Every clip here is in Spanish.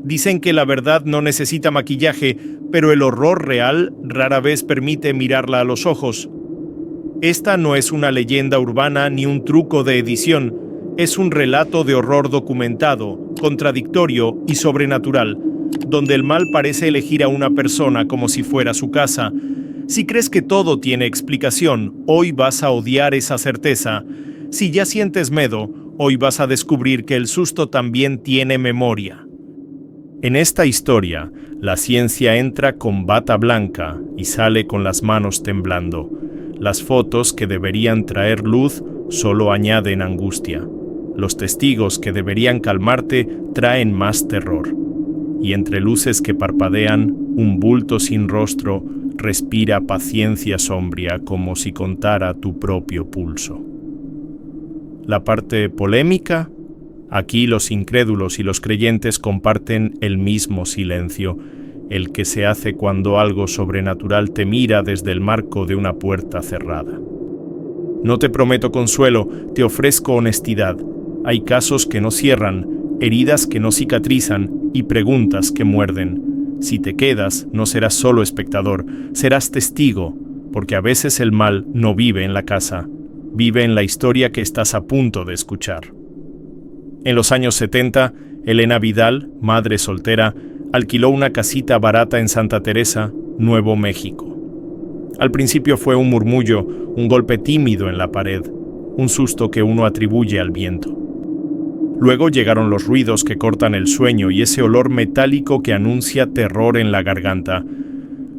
Dicen que la verdad no necesita maquillaje, pero el horror real rara vez permite mirarla a los ojos. Esta no es una leyenda urbana ni un truco de edición, es un relato de horror documentado, contradictorio y sobrenatural, donde el mal parece elegir a una persona como si fuera su casa. Si crees que todo tiene explicación, hoy vas a odiar esa certeza. Si ya sientes miedo, hoy vas a descubrir que el susto también tiene memoria. En esta historia, la ciencia entra con bata blanca y sale con las manos temblando. Las fotos que deberían traer luz solo añaden angustia. Los testigos que deberían calmarte traen más terror. Y entre luces que parpadean, un bulto sin rostro respira paciencia sombría como si contara tu propio pulso. La parte polémica. Aquí los incrédulos y los creyentes comparten el mismo silencio, el que se hace cuando algo sobrenatural te mira desde el marco de una puerta cerrada. No te prometo consuelo, te ofrezco honestidad. Hay casos que no cierran, heridas que no cicatrizan y preguntas que muerden. Si te quedas, no serás solo espectador, serás testigo, porque a veces el mal no vive en la casa, vive en la historia que estás a punto de escuchar. En los años 70, Elena Vidal, madre soltera, alquiló una casita barata en Santa Teresa, Nuevo México. Al principio fue un murmullo, un golpe tímido en la pared, un susto que uno atribuye al viento. Luego llegaron los ruidos que cortan el sueño y ese olor metálico que anuncia terror en la garganta.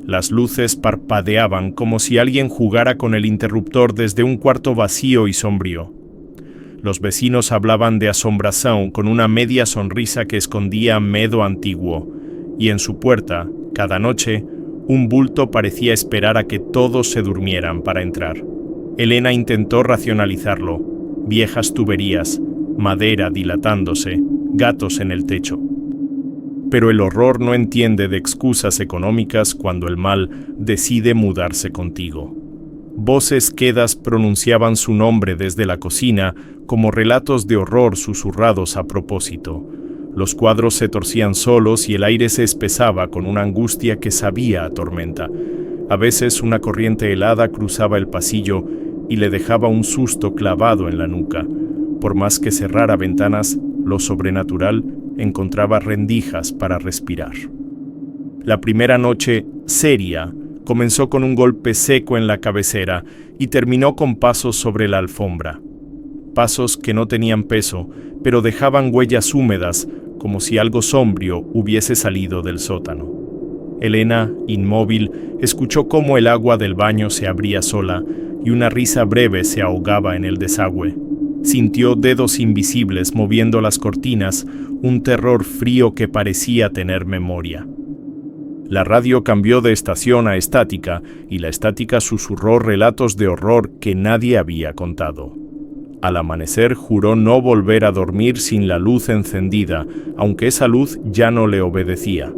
Las luces parpadeaban como si alguien jugara con el interruptor desde un cuarto vacío y sombrío. Los vecinos hablaban de asombración con una media sonrisa que escondía miedo antiguo, y en su puerta, cada noche, un bulto parecía esperar a que todos se durmieran para entrar. Elena intentó racionalizarlo: viejas tuberías, madera dilatándose, gatos en el techo. Pero el horror no entiende de excusas económicas cuando el mal decide mudarse contigo. Voces quedas pronunciaban su nombre desde la cocina como relatos de horror susurrados a propósito. Los cuadros se torcían solos y el aire se espesaba con una angustia que sabía a tormenta. A veces una corriente helada cruzaba el pasillo y le dejaba un susto clavado en la nuca. Por más que cerrara ventanas, lo sobrenatural encontraba rendijas para respirar. La primera noche, seria, comenzó con un golpe seco en la cabecera y terminó con pasos sobre la alfombra. Pasos que no tenían peso, pero dejaban huellas húmedas, como si algo sombrío hubiese salido del sótano. Elena, inmóvil, escuchó cómo el agua del baño se abría sola y una risa breve se ahogaba en el desagüe. Sintió dedos invisibles moviendo las cortinas, un terror frío que parecía tener memoria. La radio cambió de estación a estática y la estática susurró relatos de horror que nadie había contado. Al amanecer juró no volver a dormir sin la luz encendida, aunque esa luz ya no le obedecía.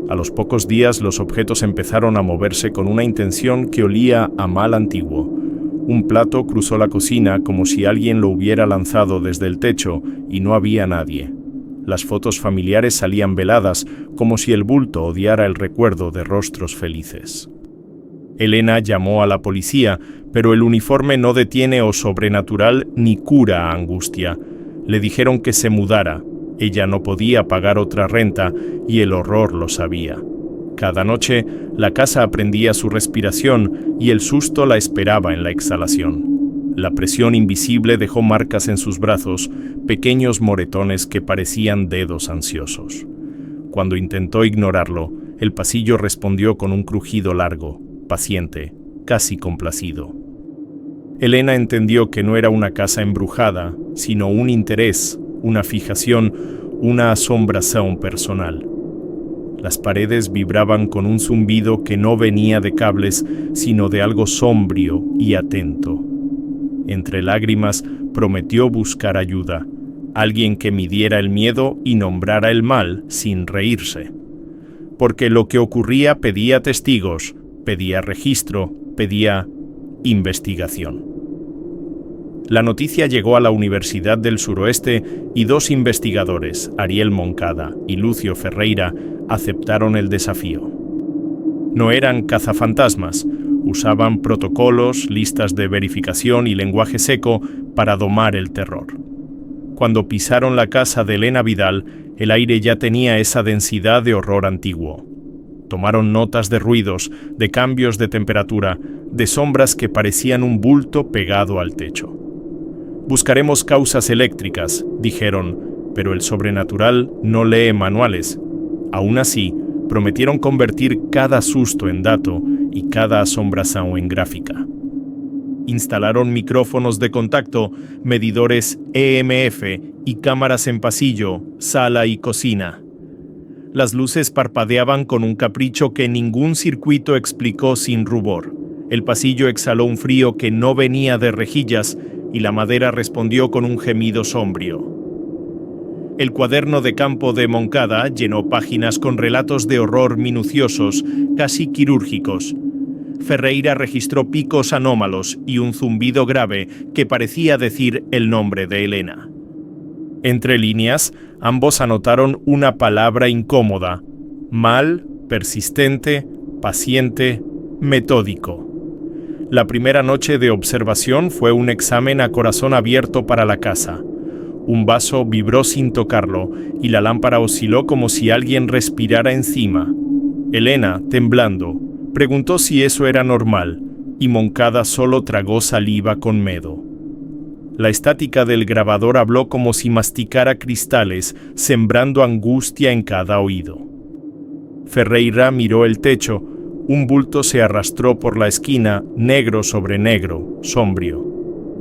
A los pocos días los objetos empezaron a moverse con una intención que olía a mal antiguo. Un plato cruzó la cocina como si alguien lo hubiera lanzado desde el techo y no había nadie. Las fotos familiares salían veladas, como si el bulto odiara el recuerdo de rostros felices. Elena llamó a la policía, pero el uniforme no detiene o sobrenatural ni cura a angustia. Le dijeron que se mudara. Ella no podía pagar otra renta y el horror lo sabía. Cada noche, la casa aprendía su respiración y el susto la esperaba en la exhalación. La presión invisible dejó marcas en sus brazos, pequeños moretones que parecían dedos ansiosos. Cuando intentó ignorarlo, el pasillo respondió con un crujido largo, paciente, casi complacido. Elena entendió que no era una casa embrujada, sino un interés, una fijación, una asombración personal. Las paredes vibraban con un zumbido que no venía de cables, sino de algo sombrío y atento. Entre lágrimas, prometió buscar ayuda, alguien que midiera el miedo y nombrara el mal sin reírse. Porque lo que ocurría pedía testigos, pedía registro, pedía investigación. La noticia llegó a la Universidad del Suroeste y 2 investigadores, Ariel Moncada y Lúcio Ferreira, aceptaron el desafío. No eran cazafantasmas, usaban protocolos, listas de verificación y lenguaje seco para domar el terror. Cuando pisaron la casa de Elena Vidal, el aire ya tenía esa densidad de horror antiguo. Tomaron notas de ruidos, de cambios de temperatura, de sombras que parecían un bulto pegado al techo. Buscaremos causas eléctricas, dijeron, pero el sobrenatural no lee manuales. Aún así, prometieron convertir cada susto en dato y cada asombración en gráfica. Instalaron micrófonos de contacto, medidores EMF y cámaras en pasillo, sala y cocina. Las luces parpadeaban con un capricho que ningún circuito explicó sin rubor. El pasillo exhaló un frío que no venía de rejillas y la madera respondió con un gemido sombrío. El cuaderno de campo de Moncada llenó páginas con relatos de horror minuciosos, casi quirúrgicos. Ferreira registró picos anómalos y un zumbido grave que parecía decir el nombre de Elena. Entre líneas, ambos anotaron una palabra incómoda: mal, persistente, paciente, metódico. La primera noche de observación fue un examen a corazón abierto para la casa. Un vaso vibró sin tocarlo y la lámpara osciló como si alguien respirara encima. Elena, temblando, preguntó si eso era normal, y Moncada solo tragó saliva con miedo. La estática del grabador habló como si masticara cristales, sembrando angustia en cada oído. Ferreira miró el techo. Un bulto se arrastró por la esquina, negro sobre negro, sombrío.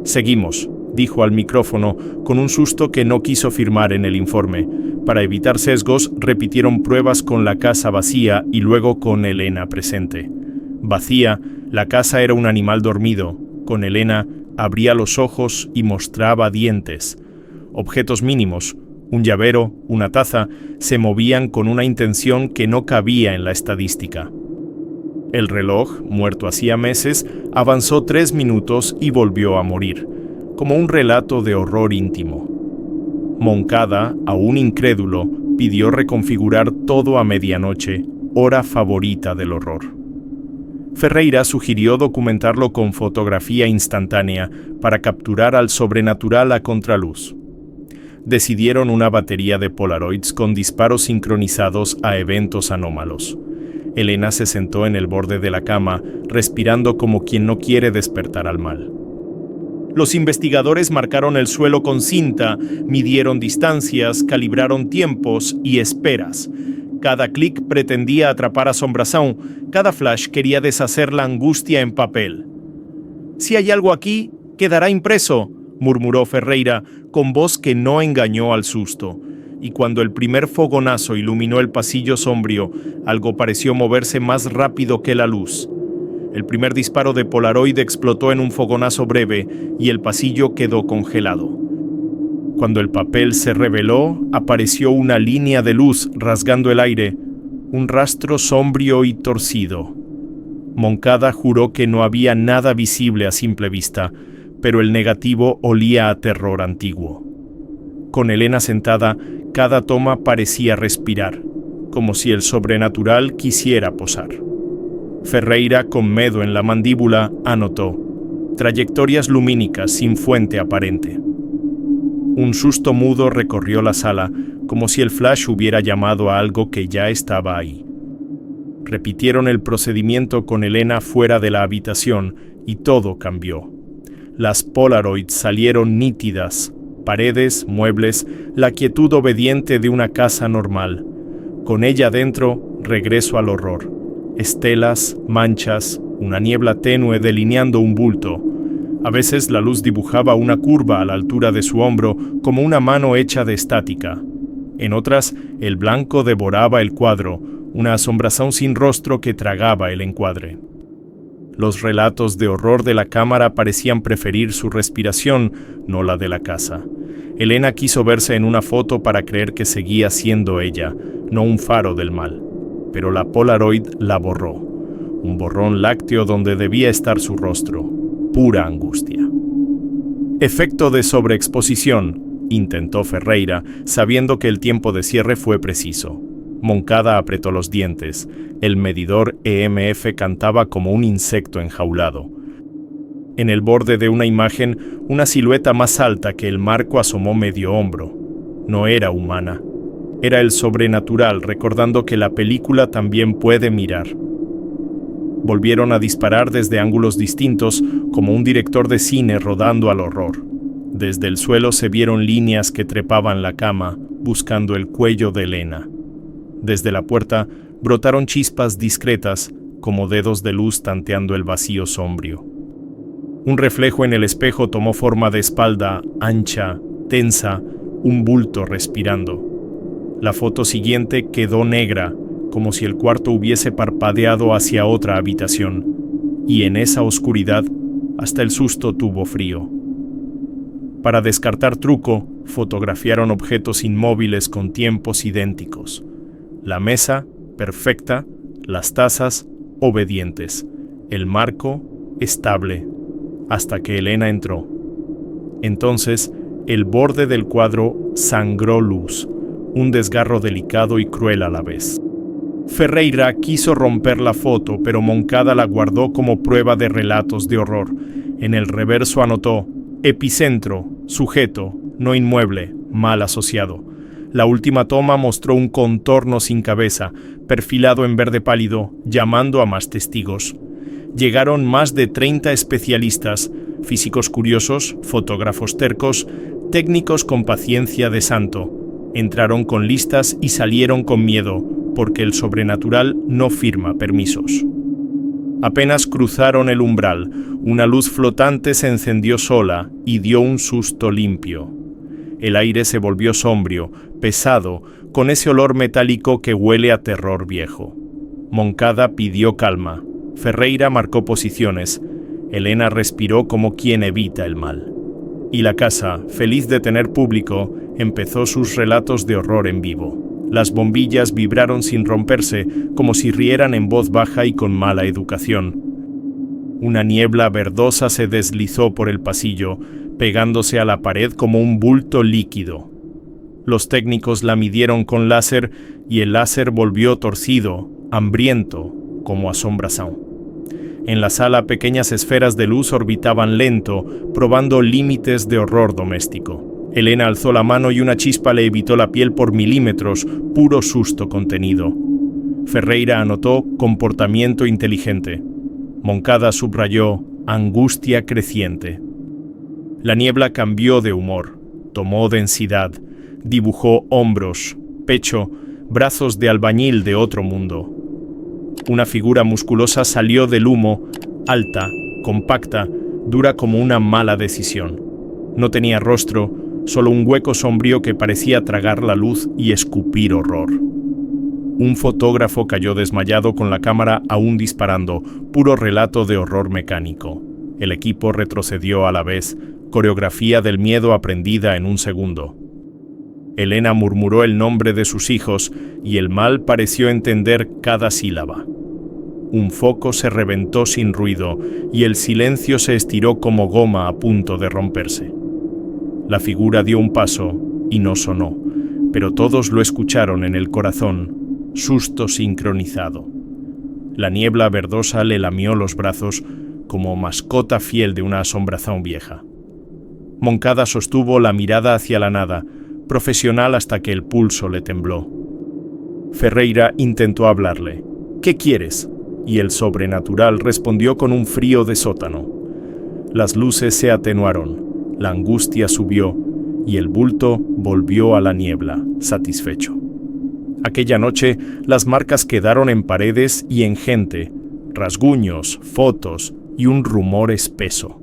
«Seguimos», dijo al micrófono, con un susto que no quiso firmar en el informe. Para evitar sesgos, repitieron pruebas con la casa vacía y luego con Elena presente. Vacía, la casa era un animal dormido. Con Elena, abría los ojos y mostraba dientes. Objetos mínimos, un llavero, una taza, se movían con una intención que no cabía en la estadística. El reloj, muerto hacía meses, avanzó 3 minutos y volvió a morir, como un relato de horror íntimo. Moncada, aún incrédulo, pidió reconfigurar todo a medianoche, hora favorita del horror. Ferreira sugirió documentarlo con fotografía instantánea para capturar al sobrenatural a contraluz. Decidieron una batería de Polaroids con disparos sincronizados a eventos anómalos. Elena se sentó en el borde de la cama, respirando como quien no quiere despertar al mal. Los investigadores marcaron el suelo con cinta, midieron distancias, calibraron tiempos y esperas. Cada clic pretendía atrapar a asombración, cada flash quería deshacer la angustia en papel. «Si hay algo aquí, quedará impreso», murmuró Ferreira, con voz que no engañó al susto. Y cuando el primer fogonazo iluminó el pasillo sombrío, algo pareció moverse más rápido que la luz. El primer disparo de Polaroid explotó en un fogonazo breve y el pasillo quedó congelado. Cuando el papel se reveló, apareció una línea de luz rasgando el aire, un rastro sombrío y torcido. Moncada juró que no había nada visible a simple vista, pero el negativo olía a terror antiguo. Con Elena sentada, cada toma parecía respirar, como si el sobrenatural quisiera posar. Ferreira, con miedo en la mandíbula, anotó: trayectorias lumínicas sin fuente aparente. Un susto mudo recorrió la sala, como si el flash hubiera llamado a algo que ya estaba ahí. Repitieron el procedimiento con Elena fuera de la habitación y todo cambió. Las Polaroids salieron nítidas, paredes, muebles, la quietud obediente de una casa normal. Con ella dentro, regreso al horror. Estelas, manchas, una niebla tenue delineando un bulto. A veces la luz dibujaba una curva a la altura de su hombro como una mano hecha de estática. En otras, el blanco devoraba el cuadro, una asombración sin rostro que tragaba el encuadre. Los relatos de horror de la cámara parecían preferir su respiración, no la de la casa. Elena quiso verse en una foto para creer que seguía siendo ella, no un faro del mal. Pero la Polaroid la borró. Un borrón lácteo donde debía estar su rostro. Pura angustia. Efecto de sobreexposición, intentó Ferreira, sabiendo que el tiempo de cierre fue preciso. Moncada apretó los dientes. El medidor EMF cantaba como un insecto enjaulado. En el borde de una imagen, una silueta más alta que el marco asomó medio hombro. No era humana. Era el sobrenatural, recordando que la película también puede mirar. Volvieron a disparar desde ángulos distintos, como un director de cine rodando al horror. Desde el suelo se vieron líneas que trepaban la cama, buscando el cuello de Elena. Desde la puerta brotaron chispas discretas, como dedos de luz tanteando el vacío sombrío. Un reflejo en el espejo tomó forma de espalda, ancha, tensa, un bulto respirando. La foto siguiente quedó negra, como si el cuarto hubiese parpadeado hacia otra habitación, y en esa oscuridad hasta el susto tuvo frío. Para descartar truco, fotografiaron objetos inmóviles con tiempos idénticos. La mesa, perfecta, las tazas, obedientes, el marco, estable, hasta que Elena entró. Entonces, el borde del cuadro sangró luz, un desgarro delicado y cruel a la vez. Ferreira quiso romper la foto, pero Moncada la guardó como prueba de relatos de horror. En el reverso anotó: epicentro, sujeto, no inmueble, mal asociado. La última toma mostró un contorno sin cabeza, perfilado en verde pálido, llamando a más testigos. Llegaron más de 30 especialistas, físicos curiosos, fotógrafos tercos, técnicos con paciencia de santo. Entraron con listas y salieron con miedo, porque el sobrenatural no firma permisos. Apenas cruzaron el umbral, una luz flotante se encendió sola y dio un susto limpio. El aire se volvió sombrío, pesado, con ese olor metálico que huele a terror viejo. Moncada pidió calma. Ferreira marcó posiciones. Elena respiró como quien evita el mal. Y la casa, feliz de tener público, empezó sus relatos de horror en vivo. Las bombillas vibraron sin romperse, como si rieran en voz baja y con mala educación. Una niebla verdosa se deslizó por el pasillo, pegándose a la pared como un bulto líquido. Los técnicos la midieron con láser y el láser volvió torcido, hambriento, como asombración. En la sala pequeñas esferas de luz orbitaban lento, probando límites de horror doméstico. Elena alzó la mano y una chispa le evitó la piel por milímetros, puro susto contenido. Ferreira anotó comportamiento inteligente. Moncada subrayó angustia creciente. La niebla cambió de humor, tomó densidad, dibujó hombros, pecho, brazos de albañil de otro mundo. Una figura musculosa salió del humo, alta, compacta, dura como una mala decisión. No tenía rostro, solo un hueco sombrío que parecía tragar la luz y escupir horror. Un fotógrafo cayó desmayado con la cámara aún disparando, puro relato de horror mecánico. El equipo retrocedió a la vez, coreografía del miedo aprendida en un segundo. Elena murmuró el nombre de sus hijos y el mal pareció entender cada sílaba. Un foco se reventó sin ruido y el silencio se estiró como goma a punto de romperse. La figura dio un paso y no sonó, pero todos lo escucharon en el corazón, susto sincronizado. La niebla verdosa le lamió los brazos como mascota fiel de una asombración vieja. Moncada sostuvo la mirada hacia la nada, profesional hasta que el pulso le tembló. Ferreira intentó hablarle. «¿Qué quieres?», y el sobrenatural respondió con un frío de sótano. Las luces se atenuaron, la angustia subió, y el bulto volvió a la niebla, satisfecho. Aquella noche, las marcas quedaron en paredes y en gente, rasguños, fotos y un rumor espeso.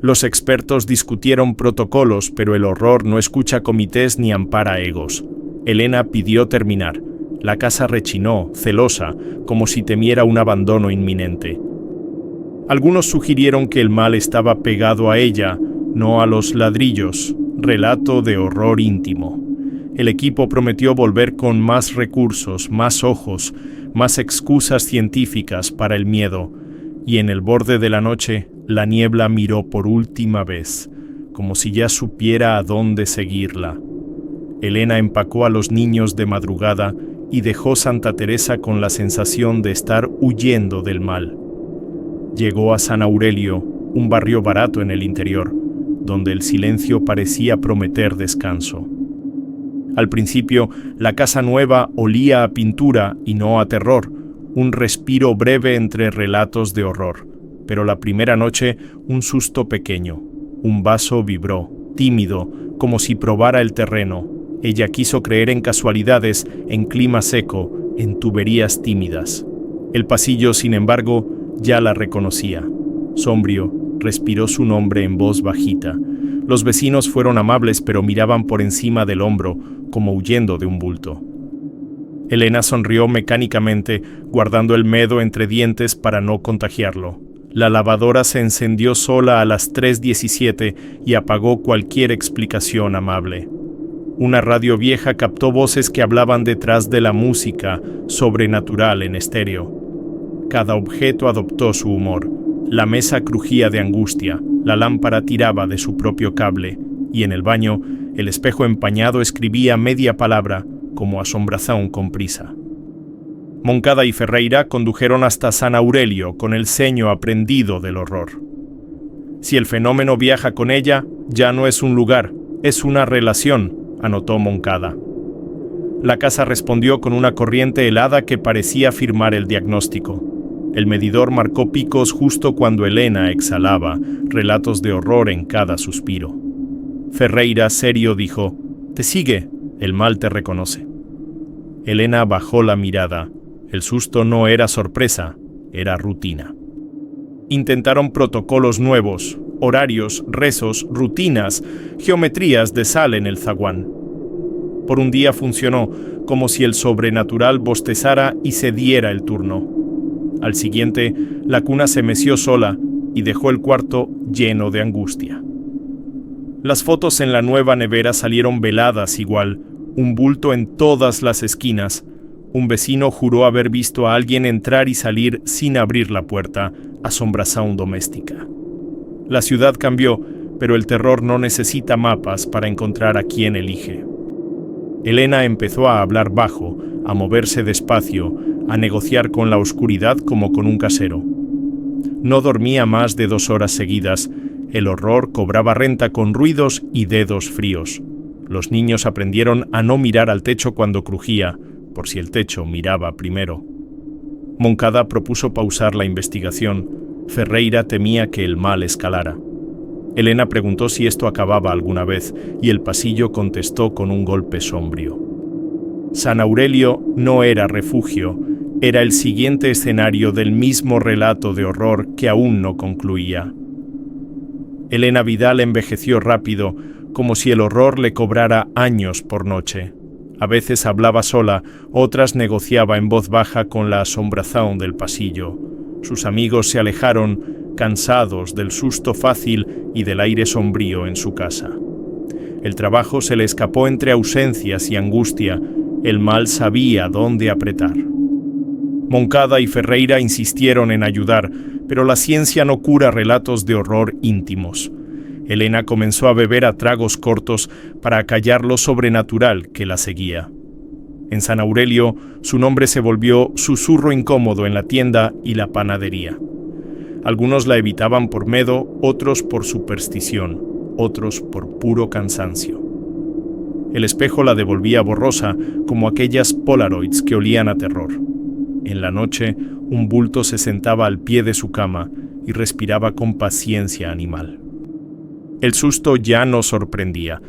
Los expertos discutieron protocolos, pero el horror no escucha comités ni ampara egos. Elena pidió terminar. La casa rechinó, celosa, como si temiera un abandono inminente. Algunos sugirieron que el mal estaba pegado a ella, no a los ladrillos. Relato de horror íntimo. El equipo prometió volver con más recursos, más ojos, más excusas científicas para el miedo. Y en el borde de la noche, la niebla miró por última vez, como si ya supiera a dónde seguirla. Elena empacó a los niños de madrugada y dejó Santa Teresa con la sensación de estar huyendo del mal. Llegó a San Aurelio, un barrio barato en el interior, donde el silencio parecía prometer descanso. Al principio, la casa nueva olía a pintura y no a terror, un respiro breve entre relatos de horror. Pero la primera noche, un susto pequeño. Un vaso vibró, tímido, como si probara el terreno. Ella quiso creer en casualidades, en clima seco, en tuberías tímidas. El pasillo, sin embargo, ya la reconocía. Sombrío, respiró su nombre en voz bajita. Los vecinos fueron amables, pero miraban por encima del hombro, como huyendo de un bulto. Elena sonrió mecánicamente, guardando el medo entre dientes para no contagiarlo. La lavadora se encendió sola a las 3:17 y apagó cualquier explicación amable. Una radio vieja captó voces que hablaban detrás de la música sobrenatural en estéreo. Cada objeto adoptó su humor. La mesa crujía de angustia, la lámpara tiraba de su propio cable, y en el baño, el espejo empañado escribía media palabra, como asombración con prisa. Moncada y Ferreira condujeron hasta San Aurelio con el ceño aprendido del horror. Si el fenómeno viaja con ella, ya no es un lugar, es una relación, anotó Moncada. La casa respondió con una corriente helada que parecía firmar el diagnóstico. El medidor marcó picos justo cuando Elena exhalaba, relatos de horror en cada suspiro. Ferreira, serio, dijo: «Te sigue, el mal te reconoce». Elena bajó la mirada. El susto no era sorpresa, era rutina. Intentaron protocolos nuevos, horarios, rezos, rutinas, geometrías de sal en el zaguán. Por un día funcionó, como si el sobrenatural bostezara y se diera el turno. Al siguiente, la cuna se meció sola y dejó el cuarto lleno de angustia. Las fotos en la nueva nevera salieron veladas igual, un bulto en todas las esquinas. Un vecino juró haber visto a alguien entrar y salir sin abrir la puerta, asombración doméstica. La ciudad cambió, pero el terror no necesita mapas para encontrar a quien elige. Elena empezó a hablar bajo, a moverse despacio, a negociar con la oscuridad como con un casero. No dormía más de 2 horas seguidas. El horror cobraba renta con ruidos y dedos fríos. Los niños aprendieron a no mirar al techo cuando crujía, por si el techo miraba primero. Moncada propuso pausar la investigación. Ferreira temía que el mal escalara. Elena preguntó si esto acababa alguna vez, y el pasillo contestó con un golpe sombrío. San Aurelio no era refugio, era el siguiente escenario del mismo relato de horror que aún no concluía. Elena Vidal envejeció rápido, como si el horror le cobrara años por noche. A veces hablaba sola, otras negociaba en voz baja con la asombración del pasillo. Sus amigos se alejaron, cansados del susto fácil y del aire sombrío en su casa. El trabajo se le escapó entre ausencias y angustia. El mal sabía dónde apretar. Moncada y Ferreira insistieron en ayudar, pero la ciencia no cura relatos de horror íntimos. Elena comenzó a beber a tragos cortos para acallar lo sobrenatural que la seguía. En San Aurelio, su nombre se volvió susurro incómodo en la tienda y la panadería. Algunos la evitaban por miedo, otros por superstición, otros por puro cansancio. El espejo la devolvía borrosa, como aquellas Polaroids que olían a terror. En la noche, un bulto se sentaba al pie de su cama y respiraba con paciencia animal. El susto ya no sorprendía.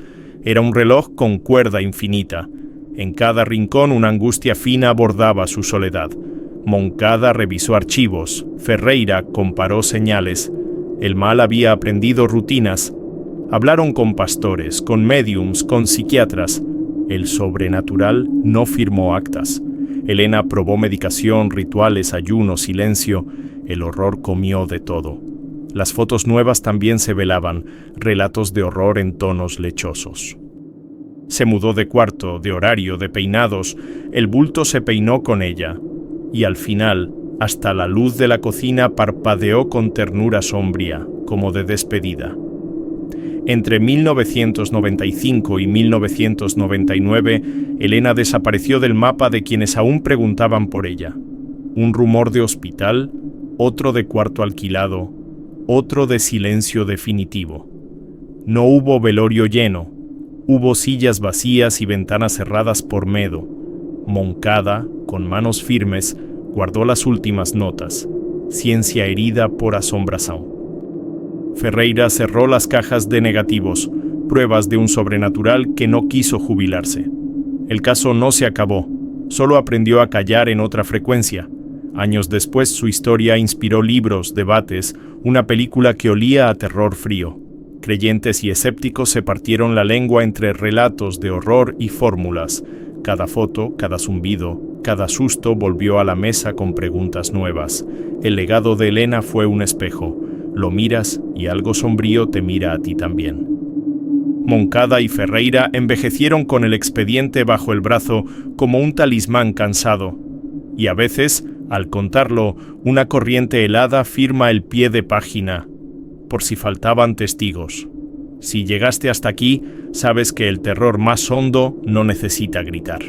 Era un reloj con cuerda infinita. En cada rincón una angustia fina bordaba su soledad. Moncada revisó archivos. Ferreira comparó señales. El mal había aprendido rutinas. Hablaron con pastores, con médiums, con psiquiatras. El sobrenatural no firmó actas. Elena probó medicación, rituales, ayuno, silencio. El horror comió de todo. Las fotos nuevas también se velaban, relatos de horror en tonos lechosos. Se mudó de cuarto, de horario, de peinados. El bulto se peinó con ella. Y al final, hasta la luz de la cocina parpadeó con ternura sombría, como de despedida. Entre 1995 y 1999, Elena desapareció del mapa de quienes aún preguntaban por ella. Un rumor de hospital, otro de cuarto alquilado, otro de silencio definitivo. No hubo velorio lleno, hubo sillas vacías y ventanas cerradas por miedo. Moncada, con manos firmes, guardó las últimas notas. Ciencia herida por asombración. Ferreira cerró las cajas de negativos, pruebas de un sobrenatural que no quiso jubilarse. El caso no se acabó, solo aprendió a callar en otra frecuencia. Años después su historia inspiró libros, debates, una película que olía a terror frío. Creyentes y escépticos se partieron la lengua entre relatos de horror y fórmulas. Cada foto, cada zumbido, cada susto volvió a la mesa con preguntas nuevas. El legado de Elena fue un espejo. Lo miras y algo sombrío te mira a ti también. Moncada y Ferreira envejecieron con el expediente bajo el brazo como un talismán cansado. Y a veces, al contarlo, una corriente helada firma el pie de página, por si faltaban testigos. Si llegaste hasta aquí, sabes que el terror más hondo no necesita gritar.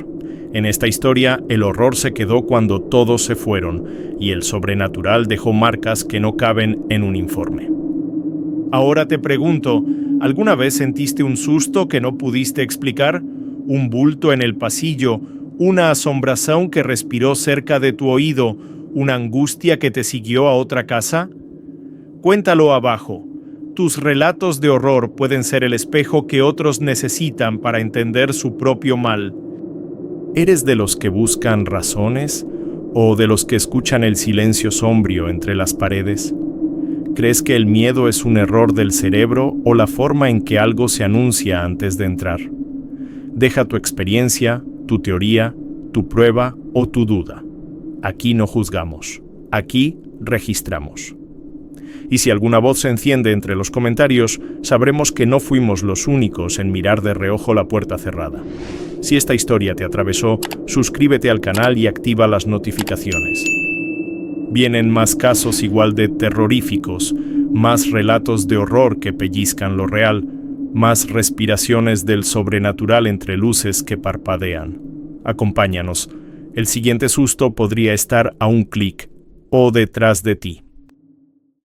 En esta historia, el horror se quedó cuando todos se fueron, y el sobrenatural dejó marcas que no caben en un informe. Ahora te pregunto, ¿alguna vez sentiste un susto que no pudiste explicar? ¿Un bulto en el pasillo? ¿Una asombración que respiró cerca de tu oído? ¿Una angustia que te siguió a otra casa? Cuéntalo abajo. Tus relatos de horror pueden ser el espejo que otros necesitan para entender su propio mal. ¿Eres de los que buscan razones o de los que escuchan el silencio sombrío entre las paredes? ¿Crees que el miedo es un error del cerebro o la forma en que algo se anuncia antes de entrar? Deja tu experiencia, tu teoría, tu prueba o tu duda. Aquí no juzgamos, aquí registramos. Y si alguna voz se enciende entre los comentarios, sabremos que no fuimos los únicos en mirar de reojo la puerta cerrada. Si esta historia te atravesó, suscríbete al canal y activa las notificaciones. Vienen más casos igual de terroríficos, más relatos de horror que pellizcan lo real, más respiraciones del sobrenatural entre luces que parpadean. Acompáñanos. El siguiente susto podría estar a un clic o detrás de ti.